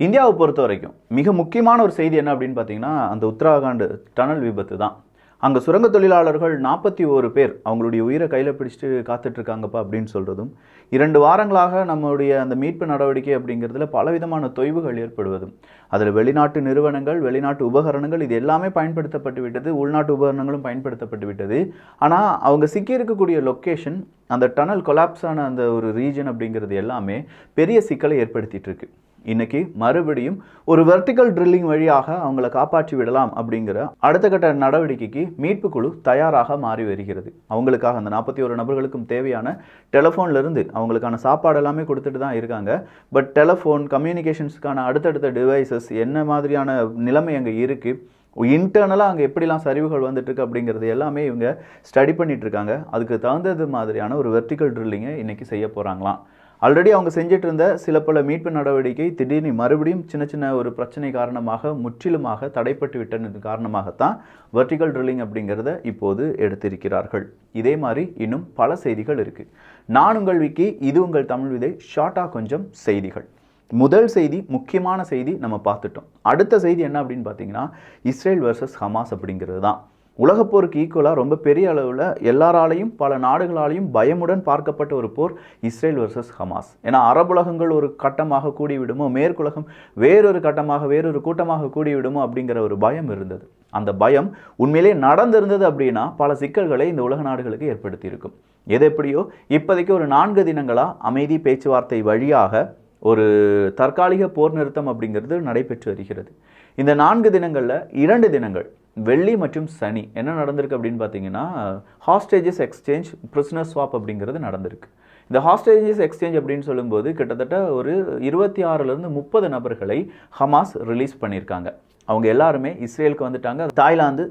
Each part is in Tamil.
இந்தியாவை பொறுத்த வரைக்கும் மிக முக்கியமான ஒரு செய்தி என்ன அப்படின்னு பார்த்தீங்கன்னா, அந்த உத்தராகண்ட் டனல் விபத்து தான். அங்கே சுரங்க தொழிலாளர்கள் 41 பேர் அவங்களுடைய உயிரை கையில் பிடிச்சிட்டு காத்துட்ருக்காங்கப்பா அப்படின்னு சொல்கிறதும், 2 வாரங்களாக நம்மளுடைய அந்த மீட்பு நடவடிக்கை அப்படிங்கிறதுல பலவிதமான தொய்வுகள் ஏற்படுவதும், அதில் வெளிநாட்டு நிறுவனங்கள், வெளிநாட்டு உபகரணங்கள் இது எல்லாமே பயன்படுத்தப்பட்டு விட்டது, உள்நாட்டு உபகரணங்களும் பயன்படுத்தப்பட்டு விட்டது. ஆனால் அவங்க சிக்கியிருக்கக்கூடிய லொக்கேஷன், அந்த டனல் கொலாப்ஸ் ஆன அந்த ஒரு ரீஜன் அப்படிங்கிறது எல்லாமே பெரிய சிக்கலை ஏற்படுத்திட்டு இருக்கு. இன்னைக்கு மறுபடியும் ஒரு வெர்டிக்கல் ட்ரில்லிங் வழியாக அவங்கள காப்பாற்றி விடலாம் அப்படிங்கிற அடுத்த கட்ட நடவடிக்கைக்கு மீட்பு குழு தயாராக மாறி வருகிறது. அவங்களுக்காக அந்த 41 நபர்களுக்கும் தேவையான டெலிஃபோன்லேருந்து அவங்களுக்கான சாப்பாடு எல்லாமே கொடுத்துட்டு தான் இருக்காங்க. பட் டெலிஃபோன் கம்யூனிகேஷன்ஸுக்கான அடுத்தடுத்த டிவைசஸ் என்ன மாதிரியான நிலைமை அங்கே இருக்குது, இன்டர்னலாக அங்கே எப்படிலாம் சரிவுகள் வந்துட்டுருக்கு அப்படிங்கிறது எல்லாமே இவங்க ஸ்டடி பண்ணிட்டு இருக்காங்க. அதுக்கு தகுந்தது மாதிரியான ஒரு வெர்டிக்கல் ட்ரில்லிங்கை இன்றைக்கி செய்ய போகிறாங்களாம். ஆல்ரெடி அவங்க செஞ்சுட்டு இருந்த சில பல மீட்பு நடவடிக்கை திடீர்னு மறுபடியும் சின்ன சின்ன ஒரு பிரச்சனை காரணமாக முற்றிலுமாக தடைப்பட்டு விட்டது காரணமாகத்தான் வெர்டிக்கல் ட்ரில்லிங் அப்படிங்கிறத இப்போது எடுத்திருக்கிறார்கள். இதே மாதிரி இன்னும் பல செய்திகள் இருக்குது. நான் உங்கள் விக்கி, இது உங்கள் தமிழ் விதை. ஷார்ட்டாக கொஞ்சம் செய்திகள். முதல் செய்தி, முக்கியமான செய்தி நம்ம பார்த்துட்டோம். அடுத்த செய்தி என்ன அப்படின்னு பார்த்தீங்கன்னா, இஸ்ரேல் வர்சஸ் ஹமாஸ் அப்படிங்கிறது தான். உலகப்போருக்கு ஈக்குவலாக ரொம்ப பெரிய அளவில் எல்லாராலையும் பல நாடுகளாலையும் பயமுடன் பார்க்கப்பட்ட ஒரு போர் இஸ்ரேல் வர்சஸ் ஹமாஸ். ஏன்னா அரபுலகங்கள் ஒரு கட்டமாக கூடிவிடுமோ, மேற்குலகம் வேறொரு கட்டமாக வேறொரு கூட்டமாக கூடிவிடுமோ அப்படிங்கிற ஒரு பயம் இருந்தது. அந்த பயம் உண்மையிலே நடந்திருந்தது அப்படின்னா பல சிக்கல்களை இந்த உலக நாடுகளுக்கு ஏற்படுத்தியிருக்கும். எது எப்படியோ இப்போதைக்கு ஒரு 4 தினங்களாக அமைதி பேச்சுவார்த்தை வழியாக ஒரு தற்காலிக போர் நிறுத்தம் அப்படிங்கிறது நடைபெற்று வருகிறது. இந்த 4 தினங்களில் 2 தினங்கள் வெள்ளி மற்றும் சனி என்ன நடந்திருக்கு அப்படின்னு பார்த்தீங்கன்னா, ஹாஸ்டேஜஸ் எக்ஸ்சேஞ்ச், பிரிசனர் ஸ்வாப் அப்படிங்கிறது நடந்திருக்கு. இந்த ஹாஸ்டேஜஸ் எக்ஸ்சேஞ்ச் அப்படின்னு சொல்லும்போது கிட்டத்தட்ட ஒரு 26லேருந்து 30 நபர்களை ஹமாஸ் ரிலீஸ் பண்ணியிருக்காங்க. அவங்க எல்லாருமே இஸ்ரேலுக்கு வந்துட்டாங்க.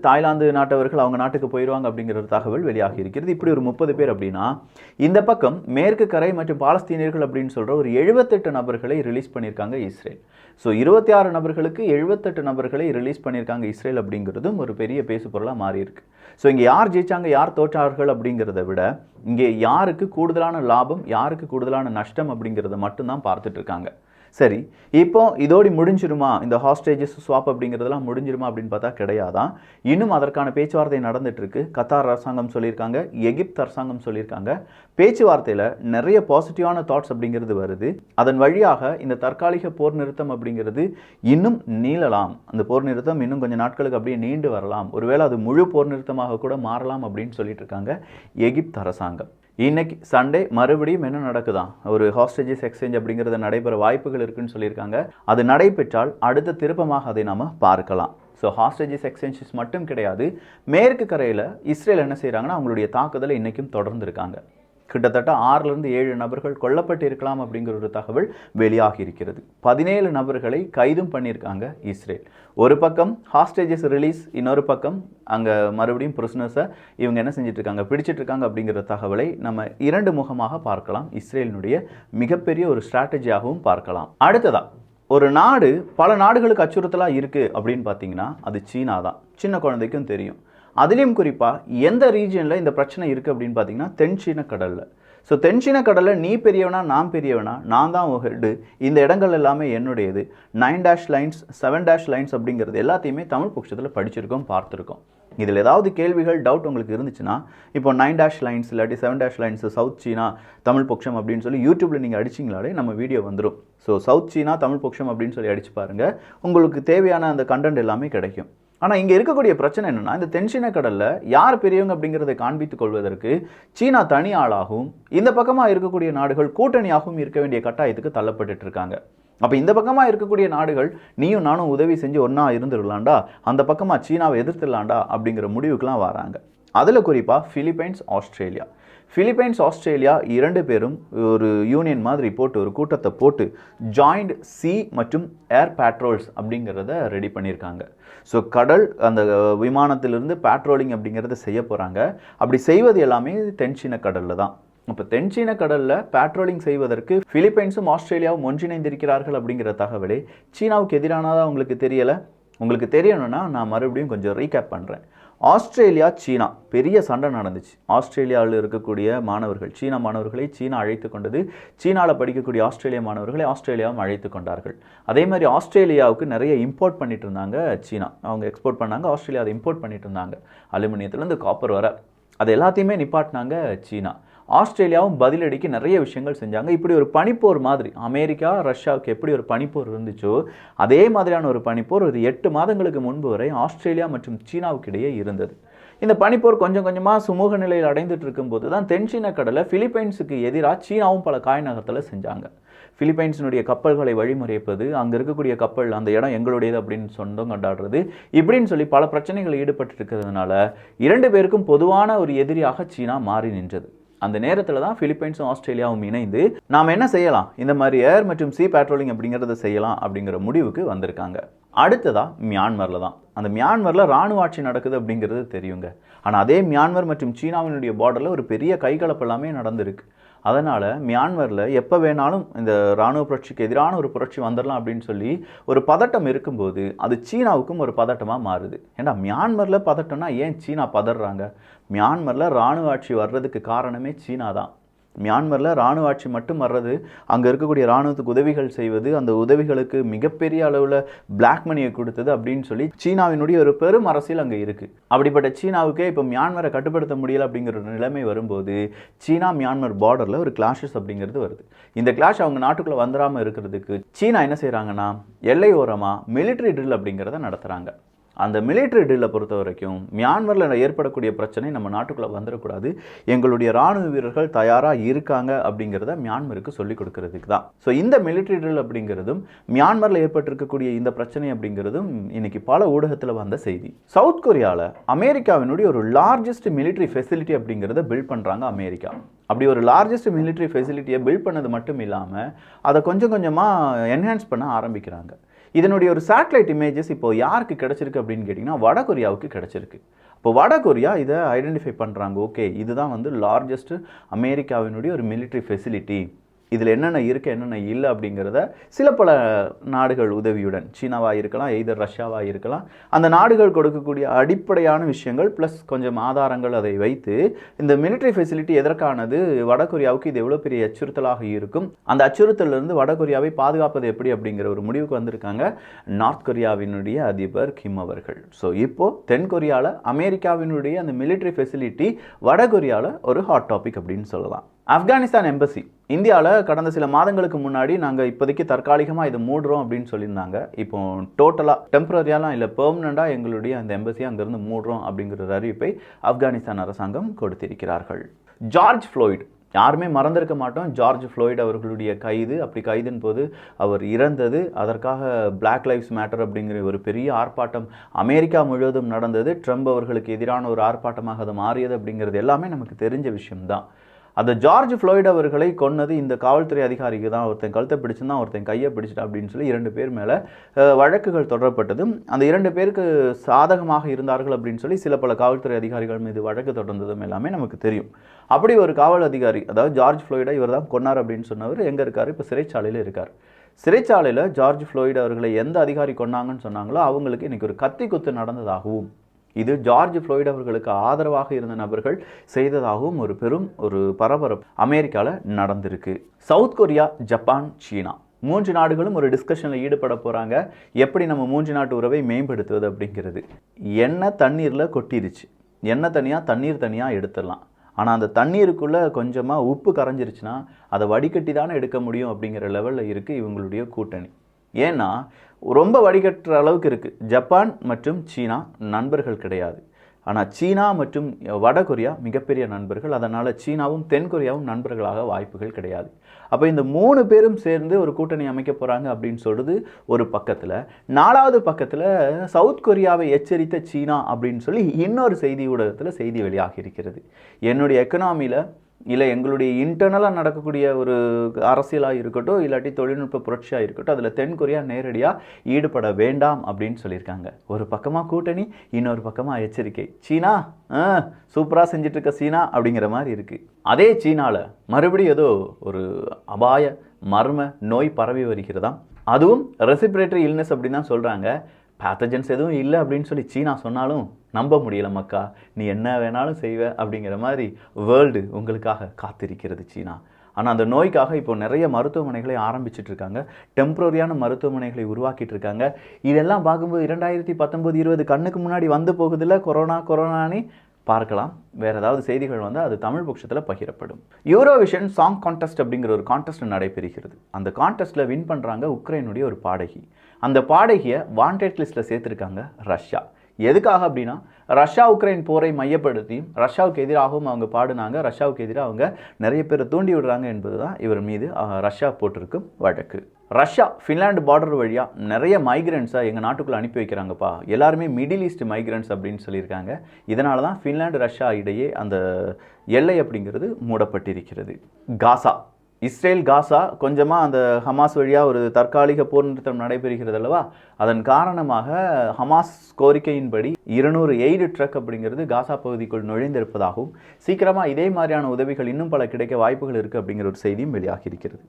தாய்லாந்து நாட்டவர்கள் அவங்க நாட்டுக்கு போயிடுவாங்க அப்படிங்கிற ஒரு தகவல் வெளியாகி இருக்கிறது. இப்படி ஒரு 30 பேர் அப்படின்னா, இந்த பக்கம் மேற்கு கரை மற்றும் பாலஸ்தீனியர்கள் அப்படின்னு சொல்கிற ஒரு 78 நபர்களை ரிலீஸ் பண்ணியிருக்காங்க இஸ்ரேல். ஸோ 26 நபர்களுக்கு 78 நபர்களை ரிலீஸ் பண்ணியிருக்காங்க இஸ்ரேல் அப்படிங்கிறதும் ஒரு பெரிய பேசு பொருளாக மாறி இருக்கு. ஸோ இங்கே யார் ஜெயிச்சாங்க, யார் தோற்றார்கள் அப்படிங்கிறத விட இங்கே யாருக்கு கூடுதலான லாபம், யாருக்கு கூடுதலான நஷ்டம் அப்படிங்கிறத மட்டும்தான் பார்த்துட்டு இருக்காங்க. சரி, இப்போ இதோடி முடிஞ்சிருமா, இந்த ஹாஸ்டேஜஸ் ஸ்வாப் அப்படிங்கிறதெல்லாம் முடிஞ்சிருமா அப்படின்னு பார்த்தா கிடையாதான். இன்னும் அதற்கான பேச்சுவார்த்தை நடந்துட்டு இருக்கு. கத்தார் அரசாங்கம் சொல்லியிருக்காங்க, எகிப்து அரசாங்கம் சொல்லியிருக்காங்க. பேச்சுவார்த்தையில் நிறைய பாசிட்டிவான தாட்ஸ் அப்படிங்கிறது வருது. அதன் வழியாக இந்த தற்காலிக போர் நிறுத்தம் அப்படிங்கிறது இன்னும் நீளலாம். அந்த போர் நிறுத்தம் இன்னும் கொஞ்சம் நாட்களுக்கு அப்படியே நீண்டு வரலாம். ஒருவேளை அது முழு போர் நிறுத்தமாக கூட மாறலாம் அப்படின்னு சொல்லிட்டு இருக்காங்க எகிப்து அரசாங்கம். இன்னைக்கு சண்டே மறுபடியும் என்ன நடக்குதான், ஒரு ஹாஸ்டேஜஸ் எக்ஸ்சேஞ்ச் அப்படிங்கிறது நடைபெற வாய்ப்புகள் இருக்குன்னு சொல்லியிருக்காங்க. அது நடைபெற்றால் அடுத்த திருப்பமாக அதை நாம் பார்க்கலாம். ஸோ ஹாஸ்டேஜஸ் எக்ஸ்சேஞ்சஸ் மட்டும் கிடையாது, மேற்கு கரையில் இஸ்ரேல் என்ன செய்கிறாங்கன்னா அவங்களுடைய தாக்குதலை இன்றைக்கும் தொடர்ந்து இருக்காங்க. கிட்டத்தட்ட 6லேருந்து 7 நபர்கள் கொல்லப்பட்டு இருக்கலாம் அப்படிங்கிற ஒரு தகவல் வெளியாகி இருக்கிறது. 17 நபர்களை கைதும் பண்ணியிருக்காங்க இஸ்ரேல். ஒரு பக்கம் ஹாஸ்டேஜஸ் ரிலீஸ், இன்னொரு பக்கம் அங்கே மறுபடியும் பிரிசனர்ஸை இவங்க என்ன செஞ்சுட்டு இருக்காங்க, பிடிச்சிட்டு இருக்காங்க அப்படிங்கிற தகவலை நம்ம 2 முகமாக பார்க்கலாம். இஸ்ரேலினுடைய மிகப்பெரிய ஒரு ஸ்ட்ராட்டஜியாகவும் பார்க்கலாம். அடுத்ததா, ஒரு நாடு பல நாடுகளுக்கு அச்சுறுத்தலாக இருக்குது அப்படின்னு பார்த்தீங்கன்னா அது சீனா தான். சின்ன குழந்தைக்கும் தெரியும். அதுலேயும் குறிப்பாக எந்த ரீஜனில் இந்த பிரச்சனை இருக்குது அப்படின்னு பார்த்தீங்கன்னா தென் சீன கடலில். ஸோ தென் சீன கடலில் நீ பெரியவனா நான் பெரியவனா, நான் தான் ஹெட்டு, இந்த இடங்கள் எல்லாமே என்னுடையது, 9 லைன்ஸ் 7 லைன்ஸ் அப்படிங்கிறது எல்லாத்தையுமே தமிழ் பட்சத்தில் படிச்சிருக்கோம், பார்த்துருக்கோம். இதில் ஏதாவது கேள்விகள், டவுட் உங்களுக்கு இருந்துச்சுன்னா இப்போ 9 லைன்ஸ் இல்லாட்டி 7 லைன்ஸ் சவுத் சீனா தமிழ் பட்சம் அப்படின்னு சொல்லி யூடியூப்பில் நீங்கள் அடிச்சிங்களாலே நம்ம வீடியோ வந்துடும். ஸோ சவுத் சீனா தமிழ் பட்சம் அப்படின்னு சொல்லி அடிச்சு பாருங்கள், உங்களுக்கு தேவையான அந்த கண்டென்ட் எல்லாமே கிடைக்கும். ஆனால் இங்கே இருக்கக்கூடிய பிரச்சனை என்னென்னா, இந்த தென்சீன கடலில் யார் பெரியவங்க அப்படிங்கிறதை காண்பித்துக் கொள்வதற்கு சீனா தனி ஆளாகவும் இந்த பக்கமாக இருக்கக்கூடிய நாடுகள் கூட்டணியாகவும் இருக்க வேண்டிய கட்டாயத்துக்கு தள்ளப்பட்டு இருக்காங்க. அப்போ இந்த பக்கமாக இருக்கக்கூடிய நாடுகள் நீயும் நானும் உதவி செஞ்சு ஒன்றா இருந்துடலாண்டா, அந்த பக்கமாக சீனாவை எதிர்த்துடலாண்டா அப்படிங்கிற முடிவுக்கெலாம் வராங்க. அதில் குறிப்பாக பிலிப்பைன்ஸ் ஆஸ்திரேலியா 2 பேரும் ஒரு யூனியன் மாதிரி போட்டு ஒரு கூட்டத்தை போட்டு ஜாயிண்ட் சி மற்றும் ஏர் பேட்ரோல்ஸ் அப்படிங்கிறத ரெடி பண்ணியிருக்காங்க. ஸோ கடல் அந்த விமானத்திலிருந்து பேட்ரோலிங் அப்படிங்கிறத செய்ய போகிறாங்க. அப்படி செய்வது எல்லாமே தென்சீன கடலில் தான். இப்போ தென்சீன கடலில் பேட்ரோலிங் செய்வதற்கு பிலிப்பைன்ஸும் ஆஸ்திரேலியாவும் ஒன்றிணைந்திருக்கிறார்கள் அப்படிங்கிற தகவலே சீனாவுக்கு எதிரானதாக உங்களுக்கு தெரியலை. உங்களுக்கு தெரியணும்னா நான் மறுபடியும் கொஞ்சம் ரீகேப் பண்ணுறேன். ஆஸ்திரேலியா சீனா பெரிய சண்டை நடந்துச்சு. ஆஸ்திரேலியாவில் இருக்கக்கூடிய மாணவர்கள் சீனா மாணவர்களை சீனா அழைத்து கொண்டது, சீனாவில் படிக்கக்கூடிய ஆஸ்திரேலியா மாணவர்களை ஆஸ்திரேலியாவும் அழைத்து கொண்டார்கள். அதே மாதிரி ஆஸ்திரேலியாவுக்கு நிறைய இம்போர்ட் பண்ணிட்டு இருந்தாங்க சீனா, அவங்க எக்ஸ்போர்ட் பண்ணாங்க, ஆஸ்திரேலியா அதை இம்போர்ட் பண்ணிட்டு இருந்தாங்க, அலுமினியத்துலேருந்து காப்பர் வர அது எல்லாத்தையுமே நிப்பாட்டினாங்க சீனா. ஆஸ்திரேலியாவும் பதிலடிக்கு நிறைய விஷயங்கள் செஞ்சாங்க. இப்படி ஒரு பனிப்போர் மாதிரி அமெரிக்கா ரஷ்யாவுக்கு எப்படி ஒரு பனிப்போர் இருந்துச்சோ அதே மாதிரியான ஒரு பனிப்போர் ஒரு 8 மாதங்களுக்கு முன்பு வரை ஆஸ்திரேலியா மற்றும் சீனாவுக்கு இடையே இருந்தது. இந்த பனிப்போர் கொஞ்சம் கொஞ்சமாக சுமூக நிலையில் அடைந்துட்டு இருக்கும்போது தான் தென்சீன கடலை பிலிப்பைன்ஸுக்கு எதிராக சீனாவும் பல காய் நகர்த்தலை செஞ்சாங்க. பிலிப்பைன்ஸினுடைய கப்பல்களை வழிமுறைப்பது, அங்கே இருக்கக்கூடிய கப்பல் அந்த இடம் எங்களுடையது அப்படின்னு சொந்தம் கொண்டாடுறது, இப்படின்னு சொல்லி பல பிரச்சனைகள் ஈடுபட்டு இருக்கிறதுனால 2 பேருக்கும் பொதுவான ஒரு எதிரியாக சீனா மாறி நின்றது. அந்த நேரத்தில் தான் பிலிப்பைன்ஸும் ஆஸ்திரேலியாவும் இணைந்து நாம் என்ன செய்யலாம், இந்த மாதிரி ஏர் மற்றும் சி பேட்ரோலிங் அப்படிங்கிறத செய்யலாம் அப்படிங்கிற முடிவுக்கு வந்திருக்காங்க. அடுத்ததாக மியான்மரில் தான். அந்த மியான்மரில் இராணுவ ஆட்சி நடக்குது அப்படிங்கிறது தெரியுங்க. ஆனால் அதே மியான்மர் மற்றும் சீனாவினுடைய பார்டரில் ஒரு பெரிய கைகலப்பு எல்லாமே நடந்திருக்கு. அதனால் மியான்மரில் எப்போ வேணாலும் இந்த இராணுவ புரட்சிக்கு எதிரான ஒரு புரட்சி வந்துடலாம் அப்படின்னு சொல்லி ஒரு பதட்டம் இருக்கும்போது அது சீனாவுக்கும் ஒரு பதட்டமாக மாறுது. ஏன்னா மியான்மரில் பதட்டம்னா ஏன் சீனா பதறாங்க? மியான்மரில் இராணுவ ஆட்சி வர்றதுக்கு காரணமே சீனா தான். மியான்மரில் இராணுவ ஆட்சி மட்டும் வர்றது, அங்கே இருக்கக்கூடிய இராணுவத்துக்கு உதவிகள் செய்வது, அந்த உதவிகளுக்கு மிகப்பெரிய அளவில் பிளாக் மணியை கொடுத்தது அப்படின்னு சொல்லி சீனாவினுடைய ஒரு பெரும் அரசியல் அங்கே இருக்குது. அப்படிப்பட்ட சீனாவுக்கே இப்போ மியான்மரை கட்டுப்படுத்த முடியல அப்படிங்கிற ஒரு நிலைமை வரும்போது சீனா மியான்மர் பார்டரில் ஒரு கிளாஷஸ் அப்படிங்கிறது வருது. இந்த கிளாஷ் அவங்க நாட்டுக்குள்ளே வந்துடாமல் இருக்கிறதுக்கு சீனா என்ன செய்கிறாங்கன்னா எல்லையோரமாக மிலிட்ரி ட்ரில் அப்படிங்கிறத நடத்துகிறாங்க. அந்த மிலிட்ரி ட்ரில்லை பொறுத்த வரைக்கும் மியான்மரில் ஏற்படக்கூடிய பிரச்சனை நம்ம நாட்டுக்குள்ளே வந்துடக்கூடாது, எங்களுடைய இராணுவ வீரர்கள் தயாராக இருக்காங்க அப்படிங்கிறத மியான்மருக்கு சொல்லிக் கொடுக்கறதுக்கு தான். ஸோ இந்த மிலிட்ரி ட்ரில் அப்படிங்கிறதும் மியான்மரில் ஏற்பட்டிருக்கக்கூடிய இந்த பிரச்சனை அப்படிங்கிறதும் இன்னைக்கு பல ஊடகத்தில் வந்த செய்தி. சவுத் கொரியாவில் அமெரிக்காவினுடைய ஒரு லார்ஜஸ்ட் மிலிட்ரி ஃபெசிலிட்டி அப்படிங்கிறத பில்ட் பண்ணுறாங்க அமெரிக்கா. அப்படி ஒரு லார்ஜஸ்ட் மிலிட்ரி ஃபெசிலிட்டியை பில்ட் பண்ணது மட்டும் இல்லாமல் அதை கொஞ்சம் கொஞ்சமாக என்ஹான்ஸ் பண்ண ஆரம்பிக்கிறாங்க. இதனுடைய ஒரு சேட்டலைட் இமேஜஸ் இப்போ யாருக்கு கிடச்சிருக்கு அப்படின்னு கேட்டிங்கன்னா வட கொரியாவுக்கு கிடச்சிருக்கு. இப்போ வட கொரியா இதை ஐடென்டிஃபை பண்ணுறாங்க, ஓகே இதுதான் வந்து லார்ஜஸ்ட் அமெரிக்காவினுடைய ஒரு மிலிட்ரி ஃபெசிலிட்டி, இதில் என்னென்ன இருக்குது என்னென்ன இல்லை அப்படிங்கிறத சில பல நாடுகள் உதவியுடன், சீனாவாக இருக்கலாம், எய்தர் ரஷ்யாவாக இருக்கலாம், அந்த நாடுகள் கொடுக்கக்கூடிய அடிப்படையான விஷயங்கள் ப்ளஸ் கொஞ்சம் ஆதாரங்கள் அதை வைத்து இந்த மிலிட்ரி ஃபெசிலிட்டி எதற்கானது, வடகொரியாவுக்கு இது எவ்வளோ பெரிய அச்சுறுத்தலாக இருக்கும், அந்த அச்சுறுத்தலிருந்து வடகொரியாவை பாதுகாப்பது எப்படி அப்படிங்கிற ஒரு முடிவுக்கு வந்திருக்காங்க நார்த் கொரியாவினுடைய அதிபர் கிம் அவர்கள். ஸோ இப்போது தென்கொரியாவில் அமெரிக்காவினுடைய அந்த மிலிட்ரி ஃபெசிலிட்டி வடகொரியாவில் ஒரு ஹாட் டாபிக் அப்படின்னு சொல்லலாம். ஆப்கானிஸ்தான் எம்பசி இந்தியாவில் கடந்த சில மாதங்களுக்கு முன்னாடி நாங்கள் இப்போதைக்கு தற்காலிகமாக இதை மூடுறோம் அப்படின்னு சொல்லியிருந்தாங்க. இப்போ டோட்டலாக டெம்பரரியாலாம் இல்லை, பெர்மனண்டாக எங்களுடைய அந்த எம்பசியை அங்கேருந்து மூடுறோம் அப்படிங்கிற அறிவிப்பை ஆப்கானிஸ்தான் அரசாங்கம் கொடுத்திருக்கிறார்கள். ஜார்ஜ் ஃப்ளாய்ட் யாருமே மறந்திருக்க மாட்டோம். ஜார்ஜ் ஃப்ளாய்ட் அவர்களுடைய கைது, அப்படி கைதின் போது அவர் இறந்தது, அதற்காக பிளாக் லைவ்ஸ் மேட்டர் அப்படிங்கிற ஒரு பெரிய ஆர்ப்பாட்டம் அமெரிக்கா முழுவதும் நடந்தது. ட்ரம்ப் அவர்களுக்கு எதிரான ஒரு ஆர்ப்பாட்டமாக அது மாறியது அப்படிங்கிறது எல்லாமே நமக்கு தெரிஞ்ச விஷயம்தான். அந்த ஜார்ஜ் ஃப்ளாய்ட் அவர்களை கொன்னது இந்த காவல்துறை அதிகாரிக்கு தான். ஒருத்தன் கழுத்தை பிடிச்சிருந்தான், ஒருத்தன் கையை பிடிச்சிட்டா அப்படின்னு சொல்லி 2 பேர் மேலே வழக்குகள் தொடரப்பட்டதும் அந்த 2 பேருக்கு சாதகமாக இருந்தார்கள் அப்படின்னு சொல்லி சில பல காவல்துறை அதிகாரிகள் மீது வழக்கு தொடர்ந்ததும் எல்லாமே நமக்கு தெரியும். அப்படி ஒரு காவல் அதிகாரி, அதாவது ஜார்ஜ் ஃப்ளாய்டை இவர் தான் கொன்னார் அப்படின்னு சொன்னவர் எங்கே இருக்கார்? இப்போ சிறைச்சாலையில் இருக்கார். சிறைச்சாலையில் ஜார்ஜ் ஃப்ளாய்டு அவர்களை எந்த அதிகாரி கொன்னாங்கன்னு சொன்னாங்களோ அவங்களுக்கு இன்றைக்கி ஒரு கத்தி குத்து நடந்ததாகவும், இது ஜார்ஜ் ஃப்ளாய்டு அவர்களுக்கு ஆதரவாக இருந்த நபர்கள் செய்ததாகவும் ஒரு பெரும் ஒரு பரபரப்பு அமெரிக்காவில் நடந்திருக்கு. சவுத் கொரியா, ஜப்பான், சீனா 3 நாடுகளும் ஒரு டிஸ்கஷனில் ஈடுபட போகிறாங்க. எப்படி நம்ம 3 நாட்டு உறவை மேம்படுத்துவது அப்படிங்கிறது. எண்ணெய் தண்ணீரில் கொட்டிருச்சு, எண்ணெய் தனியாக தண்ணீர் தனியாக எடுத்துடலாம். ஆனால் அந்த தண்ணீருக்குள்ளே கொஞ்சமாக உப்பு கரைஞ்சிருச்சுன்னா அதை வடிகட்டி தானே எடுக்க முடியும் அப்படிங்கிற லெவலில் இருக்குது இவங்களுடைய கூட்டணி. ஏன்னா ரொம்ப வடிகட்டுற அளவுக்கு இருக்குது. ஜப்பான் மற்றும் சீனா நண்பர்கள் கிடையாது, ஆனால் சீனா மற்றும் வடகொரியா மிகப்பெரிய நண்பர்கள். அதனால் சீனாவும் தென்கொரியாவும் நண்பர்களாக வாய்ப்புகள் கிடையாது. அப்போ இந்த 3 பேரும் சேர்ந்து ஒரு கூட்டணி அமைக்க போகிறாங்க அப்படின்னு சொல்கிறது ஒரு பக்கத்தில். 4வது பக்கத்தில் சவுத் கொரியாவை எச்சரித்த சீனா அப்படின்னு சொல்லி இன்னொரு செய்தி ஊடகத்தில் செய்தி வெளியாகி இருக்கிறது. என்னுடைய எக்கனாமியில் இல்லை எங்களுடைய இன்டர்னலாக நடக்கக்கூடிய ஒரு அரசியலாக இருக்கட்டும், இல்லாட்டி தொழில்நுட்ப புரட்சியாக இருக்கட்டும், அதில் தென்கொரியா நேரடியாக ஈடுபட வேண்டாம் அப்படின்னு சொல்லியிருக்காங்க. ஒரு பக்கமாக கூட்டணி, இன்னொரு பக்கமாக எச்சரிக்கை. சீனா சூப்பராக செஞ்சிட்ருக்க சீனா அப்படிங்கிற மாதிரி இருக்குது. அதே சீனாவில் மறுபடியும் ஏதோ ஒரு அபாய மர்ம நோய் பரவி வருகிறதாம். அதுவும் ரெசிபிரேட்டரி இல்னஸ் அப்படின்னு தான் சொல்கிறாங்க. பேத்தஜன்ஸ் எதுவும் இல்லை அப்படின்னு சொல்லி சீனா சொன்னாலும் நம்ப முடியல மக்கா, நீ என்ன வேணாலும் செய்வ அப்படிங்கிற மாதிரி வேர்ல்டு உங்களுக்காக காத்திருக்கிறது சீனா. ஆனால் அந்த நோய்க்காக இப்போ நிறைய மருத்துவமனைகளை ஆரம்பிச்சுட்டு இருக்காங்க, டெம்பரரியான மருத்துவமனைகளை உருவாக்கிட்டு இருக்காங்க. இதெல்லாம் பார்க்கும்போது 2019 20 கண்ணுக்கு முன்னாடி வந்து போகுதில்ல கொரோனான்னு பார்க்கலாம். வேறு ஏதாவது செய்திகள் வந்து அது தமிழ் பட்சத்தில் பகிரப்படும். யூரோவிஷன் சாங் கான்டெஸ்ட் அப்படிங்கிற ஒரு கான்டெஸ்ட் நடைபெறுகிறது. அந்த கான்டெஸ்ட்டில் வின் பண்ணுறாங்க உக்ரைனுடைய ஒரு பாடகி. அந்த பாடகியை வாண்டட் லிஸ்ட்டில் சேர்த்துருக்காங்க ரஷ்யா. எதுக்காக அப்படின்னா ரஷ்யா உக்ரைன் போரை மையப்படுத்தி ரஷ்யாவுக்கு எதிராகவும் அவங்க பாடினாங்க, ரஷ்யாவுக்கு எதிராக அவங்க நிறைய பேரை தூண்டி விடுறாங்க என்பது தான் இவர் மீது ரஷ்யா போட்டிருக்கும் வழக்கு. ரஷ்யா ஃபின்லாண்டு பார்டர் வழியாக நிறைய மைக்ரண்ட்ஸை எங்கள் நாட்டுக்குள்ளே அனுப்பி வைக்கிறாங்கப்பா, எல்லாருமே மிடில் ஈஸ்ட் மைக்ரண்ட்ஸ் அப்படின்னு சொல்லியிருக்காங்க. இதனால தான் ஃபின்லாண்டு ரஷ்யா இடையே அந்த எல்லை அப்படிங்கிறது மூடப்பட்டிருக்கிறது. காசா, இஸ்ரேல் காசா கொஞ்சமாக அந்த ஹமாஸ் வழியாக ஒரு தற்காலிக போர் நிறுத்தம் நடைபெறுகிறது அல்லவா, அதன் காரணமாக ஹமாஸ் கோரிக்கையின்படி 200 எய்டு ட்ரக் அப்படிங்கிறது காசா பகுதிக்குள் நுழைந்திருப்பதாகவும் சீக்கிரமாக இதே மாதிரியான உதவிகள் இன்னும் பல கிடைக்க வாய்ப்புகள் இருக்குது அப்படிங்கிற ஒரு செய்தியும் வெளியாகி இருக்கிறது.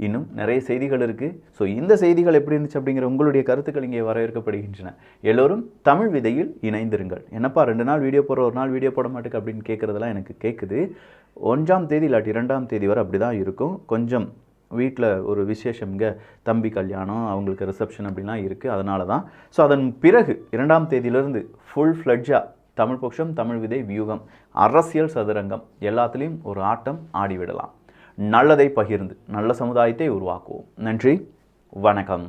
இன்னும் நிறைய செய்திகள் இருக்குது. ஸோ இந்த செய்திகள் எப்படி இருந்துச்சு அப்படிங்கிற உங்களுடைய கருத்துக்கள் இங்கே வரவேற்கப்படுகின்றன. எல்லோரும் தமிழ் விதையில் இணைந்திருங்கள். என்னப்பா 2 நாள் வீடியோ போடுற, ஒரு நாள் வீடியோ போட மாட்டேங்க அப்படின்னு கேட்குறதெல்லாம் எனக்கு கேட்குது. 1ஆம் தேதி இல்லாட்டி 2ஆம் தேதி வரை அப்படி தான் இருக்கும். கொஞ்சம் வீட்டில் ஒரு விசேஷம்ங்க, தம்பி கல்யாணம், அவங்களுக்கு ரிசப்ஷன் அப்படிலாம் இருக்குது, அதனால தான். ஸோ அதன் பிறகு 2ஆம் தேதியிலிருந்து ஃபுல் ஃப்ளட்ஜாக தமிழ் பட்சம், தமிழ் விதை, வியூகம், அரசியல் சதுரங்கம் எல்லாத்துலேயும் ஒரு ஆட்டம் ஆடிவிடலாம். நல்லதை பகிர்ந்து நல்ல சமுதாயத்தை உருவாக்குவோம். நன்றி, வணக்கம்.